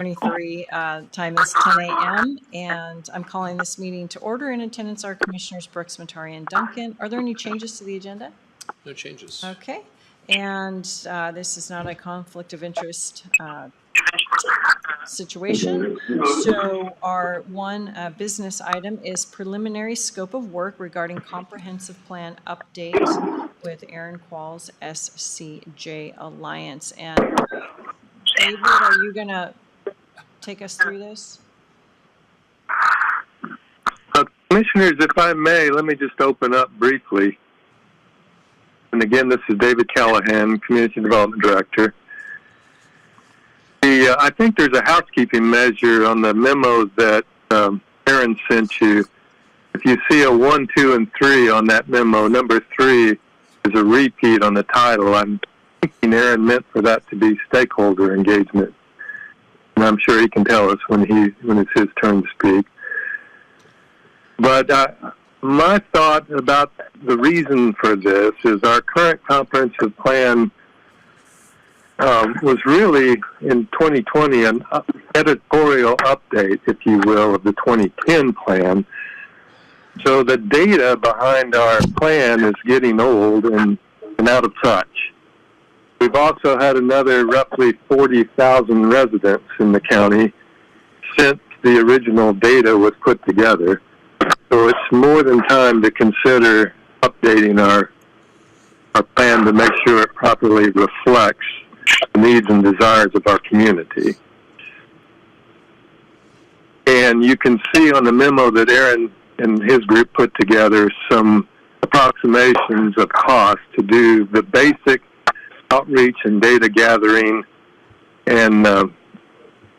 23, time is 10 a.m., and I'm calling this meeting to order. In attendance are Commissioners Brooks, Matari, and Duncan. Are there any changes to the agenda? No changes. Okay. And this is not a conflict of interest situation. So our one business item is preliminary scope of work regarding comprehensive plan update with Aaron Qualls, SCJ Alliance. And David, are you going to take us through this? Commissioners, if I may, let me just open up briefly. And again, this is David Callahan, Community Development Director. I think there's a housekeeping measure on the memo that Aaron sent you. If you see a 1, 2, and 3 on that memo, number 3 is a repeat on the title. I'm thinking Aaron meant for that to be stakeholder engagement. And I'm sure he can tell us when it's his turn to speak. But my thought about the reason for this is our current comprehensive plan was really in 2020 an editorial update, if you will, of the 2010 plan. So the data behind our plan is getting old and out of touch. We've also had another roughly 40,000 residents in the county since the original data was put together. So it's more than time to consider updating our plan to make sure it properly reflects the needs and desires of our community. And you can see on the memo that Aaron and his group put together some approximations of cost to do the basic outreach and data gathering and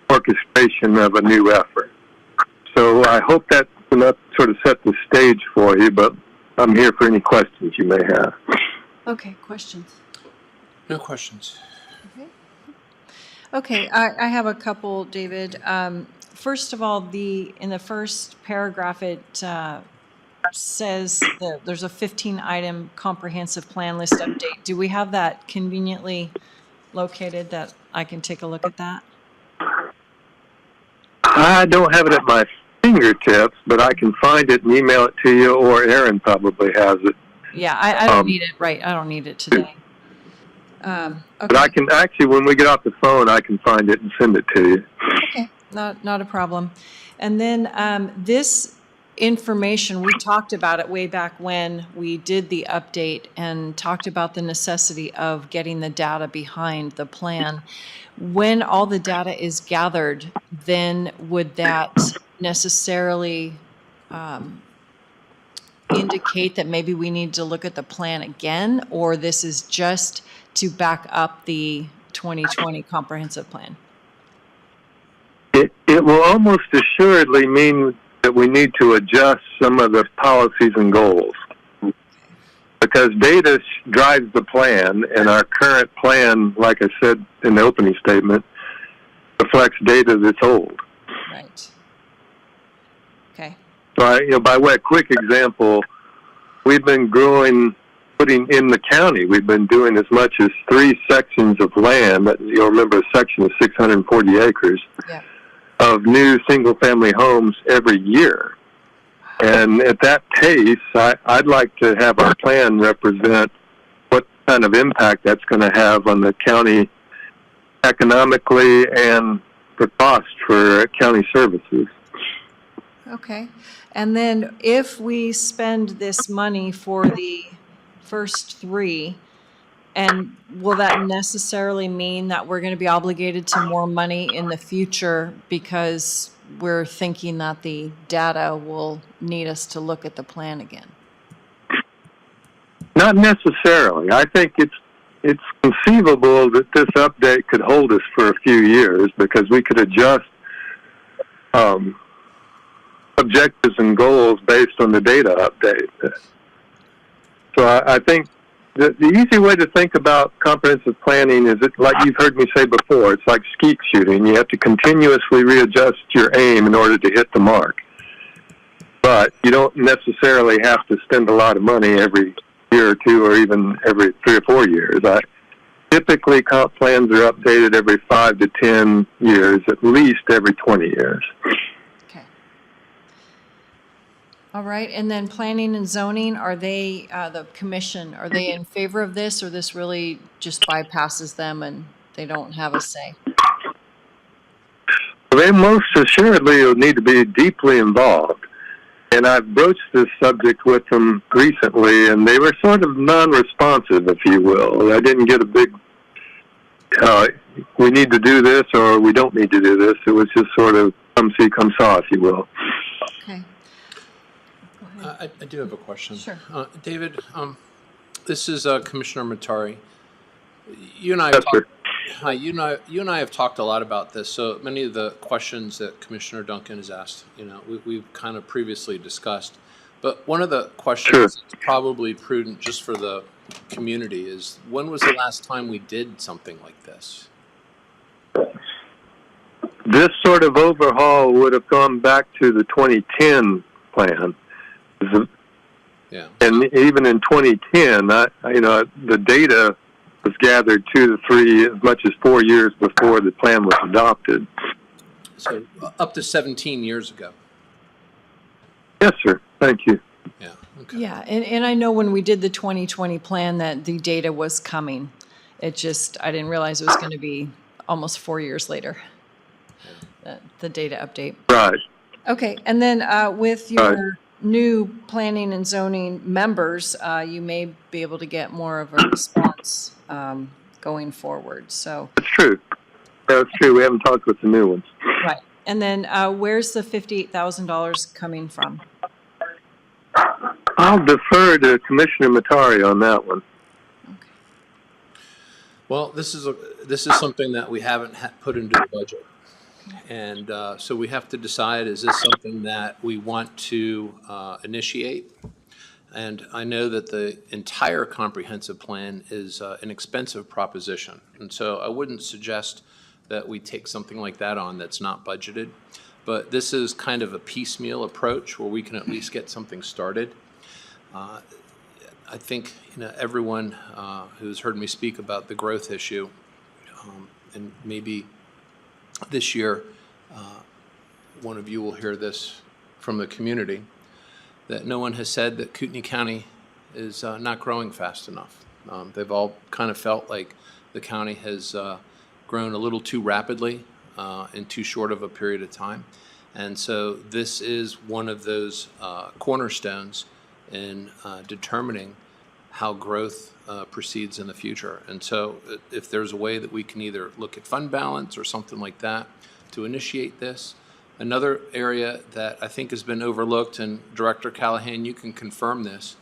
orchestration of a new effort. So I hope that's enough to sort of set the stage for you, but I'm here for any questions you may have. Okay, questions? No questions. Okay, I have a couple, David. First of all, in the first paragraph, it says that there's a 15-item comprehensive plan list update. Do we have that conveniently located that I can take a look at that? I don't have it at my fingertips, but I can find it and email it to you, or Aaron probably has it. Yeah, I don't need it, right. I don't need it today. Okay. But I can actually, when we get off the phone, I can find it and send it to you. Okay, not a problem. And then this information, we talked about it way back when we did the update and talked about the necessity of getting the data behind the plan. When all the data is gathered, then would that necessarily indicate that maybe we need to look at the plan again, or this is just to back up the 2020 comprehensive plan? It will almost assuredly mean that we need to adjust some of the policies and goals, because data drives the plan, and our current plan, like I said in the opening statement, reflects data that's old. Right. Okay. So, by way of quick example, we've been putting in the county, we've been doing as much as 3 sections of land. You'll remember a section of 640 acres. Yeah. Of new single-family homes every year. And at that pace, I'd like to have our plan represent what kind of impact that's going to have on the county economically and the cost for county services. Okay. And then if we spend this money for the first 3, and will that necessarily mean that we're going to be obligated to more money in the future because we're thinking that the data will need us to look at the plan again? Not necessarily. I think it's conceivable that this update could hold us for a few years, because we could adjust objectives and goals based on the data update. So I think the easy way to think about comprehensive planning is, like you've heard me say before, it's like skeet shooting. You have to continuously readjust your aim in order to hit the mark. But you don't necessarily have to spend a lot of money every year or two, or even every 3 or 4 years. Typically, comp plans are updated every 5 to 10 years, at least every 20 years. Okay. All right, and then planning and zoning, are they, the commission, are they in favor of this, or this really just bypasses them and they don't have a say? They most assuredly will need to be deeply involved. And I've broached this subject with them recently, and they were sort of non-responsive, if you will. I didn't get a big, we need to do this or we don't need to do this. It was just sort of come see, come saw, if you will. Okay. Go ahead. I do have a question. Sure. David, this is Commissioner Matari. You and I Yes, sir. Hi, you and I have talked a lot about this. So many of the questions that Commissioner Duncan has asked, we've kind of previously discussed. But one of the questions Sure. that's probably prudent just for the community is, when was the last time we did something like this? This sort of overhaul would have gone back to the 2010 plan. Yeah. And even in 2010, the data was gathered 2 to 3, as much as 4 years before the plan was adopted. So up to 17 years ago. Yes, sir. Thank you. Yeah. Okay. Yeah, and I know when we did the 2020 plan that the data was coming. It just, I didn't realize it was going to be almost 4 years later, the data update. Right. Okay, and then with your new planning and zoning members, you may be able to get more of a response going forward, so. That's true. That's true. We haven't talked with the new ones. Right, and then where's the $58,000 coming from? I'll defer to Commissioner Matari on that one. Well, this is something that we haven't put into the budget. And so we have to decide, is this something that we want to initiate? And I know that the entire comprehensive plan is an expensive proposition. And so I wouldn't suggest that we take something like that on that's not budgeted. But this is kind of a piecemeal approach where we can at least get something started. I think everyone who's heard me speak about the growth issue, and maybe this year, one of you will hear this from the community, that no one has said that Kootenai County is not growing fast enough. They've all kind of felt like the county has grown a little too rapidly in too short of a period of time. And so this is one of those cornerstones in determining how growth proceeds in the future. And so if there's a way that we can either look at fund balance or something like that to initiate this. Another area that I think has been overlooked, and Director Callahan, you can confirm this,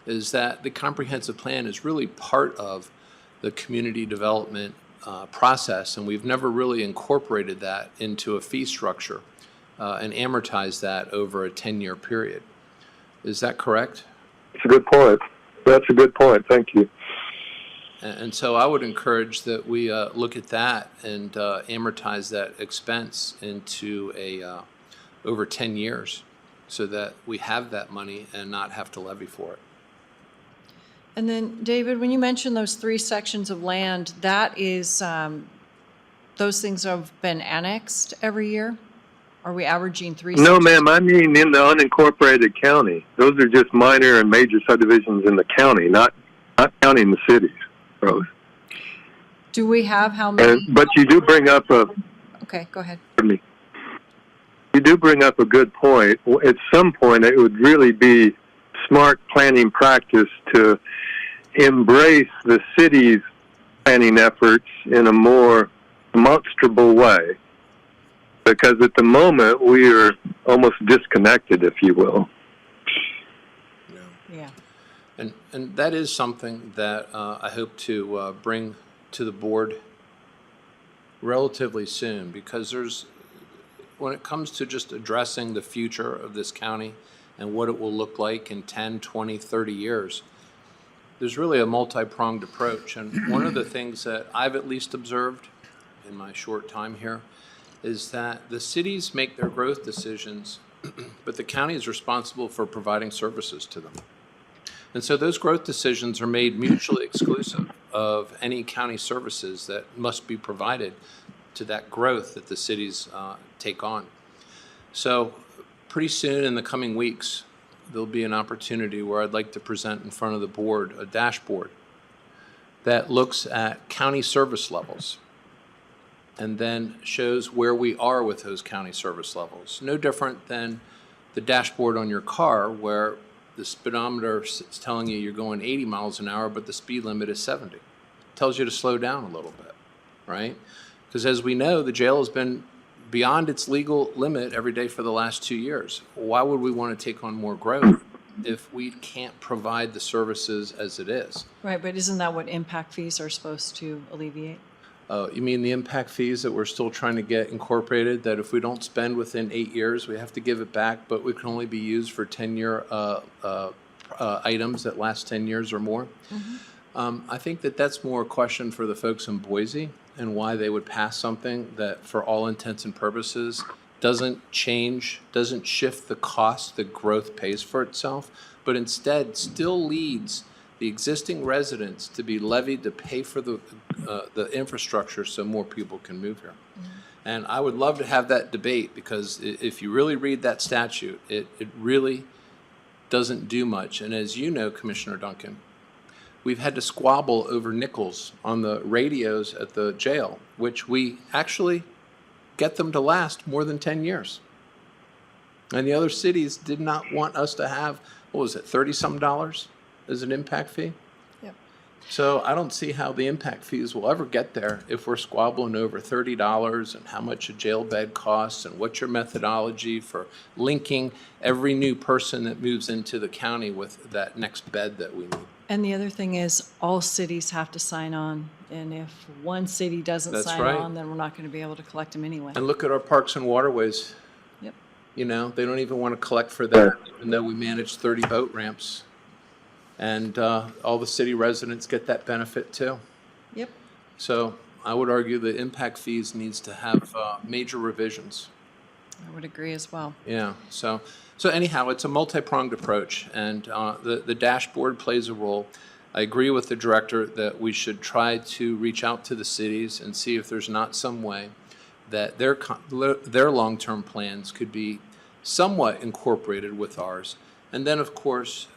is that the comprehensive plan is really part of the community development process, and we've never really incorporated that into a fee structure and amortized that over a 10-year period. Is that correct? That's a good point. That's a good point. Thank you. And so I would encourage that we look at that and amortize that expense into over 10 years so that we have that money and not have to levy for it. And then, David, when you mentioned those 3 sections of land, that is, those things have been annexed every year? Are we averaging 3 No, sections? ma'am. I mean in the unincorporated county. Those are just minor and major subdivisions in the county, not counting the cities. Rose. Do we have how many? But you do bring up Okay, go ahead. pardon me. You do bring up a good point. At some point, it would really be smart planning practice to embrace the city's planning efforts in a more demonstrable way. Because at the moment, we are almost disconnected, if you will. Yeah. And that is something that I hope to bring to the board relatively soon, because when it comes to just addressing the future of this county and what it will look like in 10, 20, 30 years, there's really a multi-pronged approach. And one of the things that I've at least observed in my short time here is that the cities make their growth decisions, but the county is responsible for providing services to them. And so those growth decisions are made mutually exclusive. of any county services that must be provided to that growth that the cities take on. So pretty soon in the coming weeks, there'll be an opportunity where I'd like to present in front of the board a dashboard that looks at county service levels and then shows where we are with those county service levels. No different than the dashboard on your car where the speedometer is telling you you're going 80 miles an hour, but the speed limit is 70. It tells you to slow down a little bit, right? Because as we know, the jail has been beyond its legal limit every day for the last 2 years. Why would we want to take on more growth if we can't provide the services as it is? Right, but isn't that what impact fees are supposed to alleviate? You mean the impact fees that we're still trying to get incorporated, that if we don't spend within 8 years, we have to give it back, but we can only be used for 10-year items that last 10 years or more? I think that that's more a question for the folks in Boise and why they would pass something that, for all intents and purposes, doesn't shift the cost the growth pays for itself, but instead still leads the existing residents to be levied to pay for the infrastructure so more people can move here. And I would love to have that debate, because if you really read that statute, it really doesn't do much. And as you know, Commissioner Duncan, we've had to squabble over nickels on the radios at the jail, which we actually get them to last more than 10 years. And the other cities did not want us to have, what was it, 30-some dollars as an impact fee? Yep. So I don't see how the impact fees will ever get there if we're squabbling over $30 and how much a jail bed costs and what's your methodology for linking every new person that moves into the county with that next bed that we need. And the other thing is, all cities have to sign on, and if one city doesn't That's sign right. on, then we're not going to be able to collect them anyway. And look at our parks and waterways. Yep. You know, they don't even want to collect for that, even though we manage 30 boat ramps. And all the city residents get that benefit too. Yep. So I would argue the impact fees needs to have major revisions. I would agree as well. Yeah, so anyhow, it's a multi-pronged approach, and the dashboard plays a role. I agree with the director that we should try to reach out to the cities and see if there's not some way that their long-term plans could be somewhat incorporated with ours. And then, of course,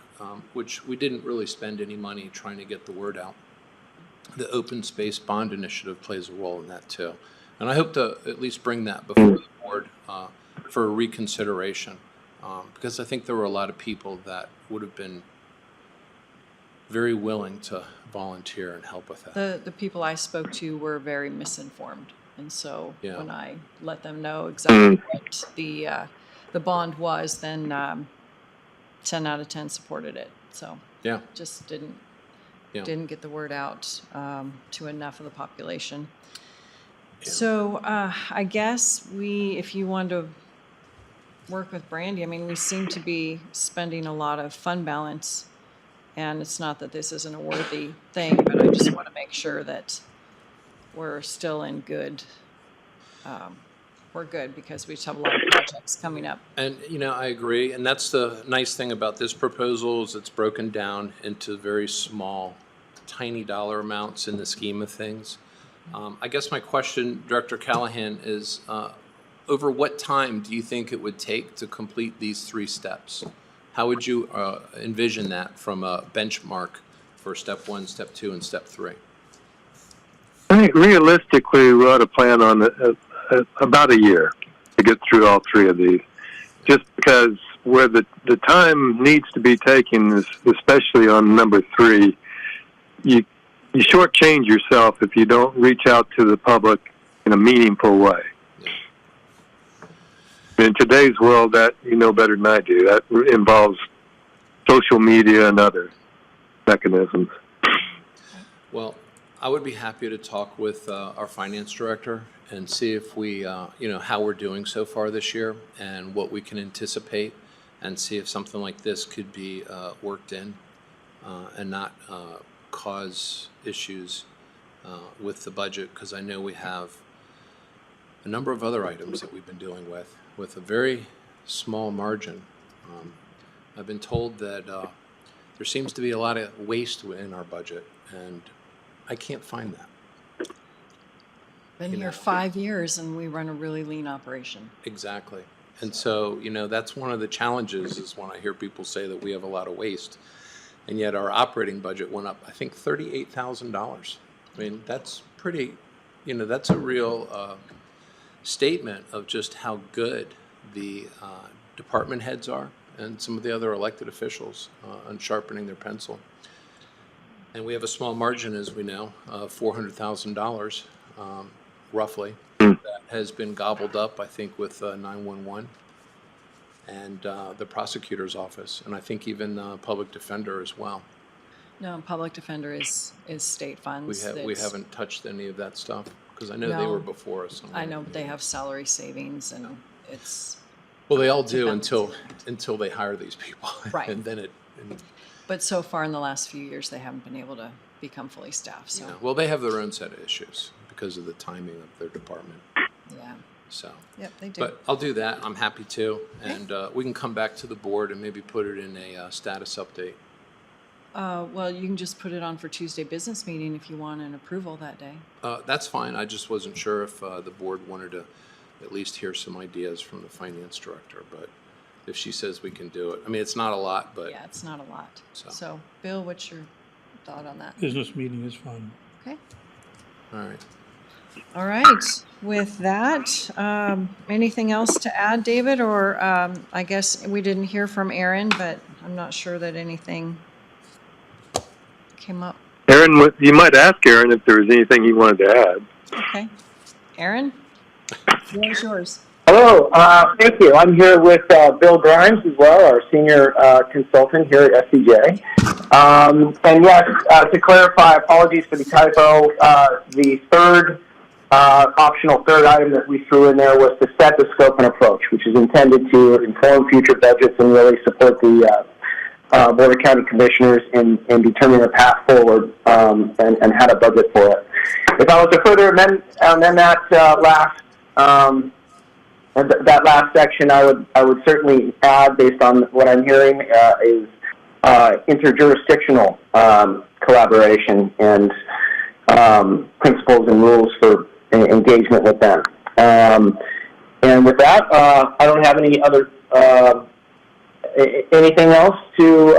which we didn't really spend any money trying to get the word out, the Open Space Bond Initiative plays a role in that too. And I hope to at least bring that before the board for reconsideration, because I think there were a lot of people that would have been very willing to volunteer and help with that. The people I spoke to were very misinformed, and so Yeah. when I let them know exactly what the bond was, then 10 out of 10 supported it. So Yeah, just didn't Yeah. get the word out to enough of the population. Yeah. So I guess if you want to work with Brandy, I mean, we seem to be spending a lot of fund balance, and it's not that this isn't a worthy thing, but I just want to make sure that we're still in good. We're good, because we just have a lot of projects coming up. and you know, I agree, and that's the nice thing about this proposal is it's broken down into very small, tiny dollar amounts in the scheme of things. I guess my question, Director Callahan, is over what time do you think it would take to complete these 3 steps? How would you envision that from a benchmark for step 1, step 2, and step 3? I think realistically, we ought to plan on about a year to get through all 3 of these. Just because where the time needs to be taken is, especially on number 3, you shortchange yourself if you don't reach out to the public in a meaningful way. In today's world, that you know better than I do, that involves social media and other mechanisms. Well, I would be happy to talk with our finance director and see if we, how we're doing so far this year and what we can anticipate, and see if something like this could be worked in and not cause issues with the budget, because I know we have a number of other items that we've been dealing with a very small margin. I've been told that there seems to be a lot of waste in our budget, and I can't find that. Been You here know. 5 years and we run a really lean operation. Exactly. And so, that's one of the challenges is when I hear people say that we have a lot of waste. And yet our operating budget went up, I think, $38,000. I mean, that's pretty, that's a real statement of just how good the department heads are and some of the other elected officials on sharpening their pencil. And we have a small margin, as we know, of $400,000, roughly, that has been gobbled up, I think, with 911 and the prosecutor's office, and I think even public defender as well. No, public defender is state funds. We haven't touched any of that stuff because I know they No. were before us. I know they have salary savings and it's, Well, they all do Depends. until they hire these people, Right. and then but so far in the last few years, they haven't been able to become fully staffed, so, well, they have their own set of issues because of the timing of their department. yeah. So, Yep, they do. but I'll do that. I'm happy to, and we can come back to the board and maybe put it in a status update. Well, you can just put it on for Tuesday business meeting if you want an approval that day. That's fine. I just wasn't sure if the board wanted to at least hear some ideas from the finance director, but if she says we can do it. I mean, it's not a lot, but Yeah, it's not a lot. So. So, Bill, what's your thought on that? Business meeting is fine. Okay. all right. All right. With that, anything else to add, David? Or I guess we didn't hear from Aaron, but I'm not sure that anything came up. Aaron, you might ask Aaron if there was anything he wanted to add. Okay. Aaron? The floor is yours. Hello, thank you. I'm here with Bill Grimes as well, our senior consultant here at SCJ. And yes, to clarify, apologies for the typo. The third optional third item that we threw in there was to set the scope and approach, which is intended to inform future budgets and really support the Board of County Commissioners in determining a path forward and how to budget for it. If I was to further amend that last section, I would certainly add, based on what I'm hearing, is interjurisdictional collaboration and principles and rules for engagement with them. And with that, I don't have any other anything else to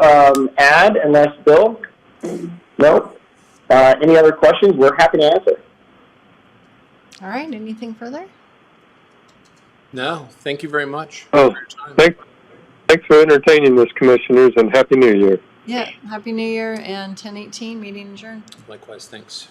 add, unless Bill? No. Any other questions? We're happy to answer. All right. Anything further? No, thank you very much. Oh, for your time. thanks for entertaining this, commissioners, and Happy New Year. Yeah. Happy New Year and 10/18 meeting adjourned. Likewise, thanks.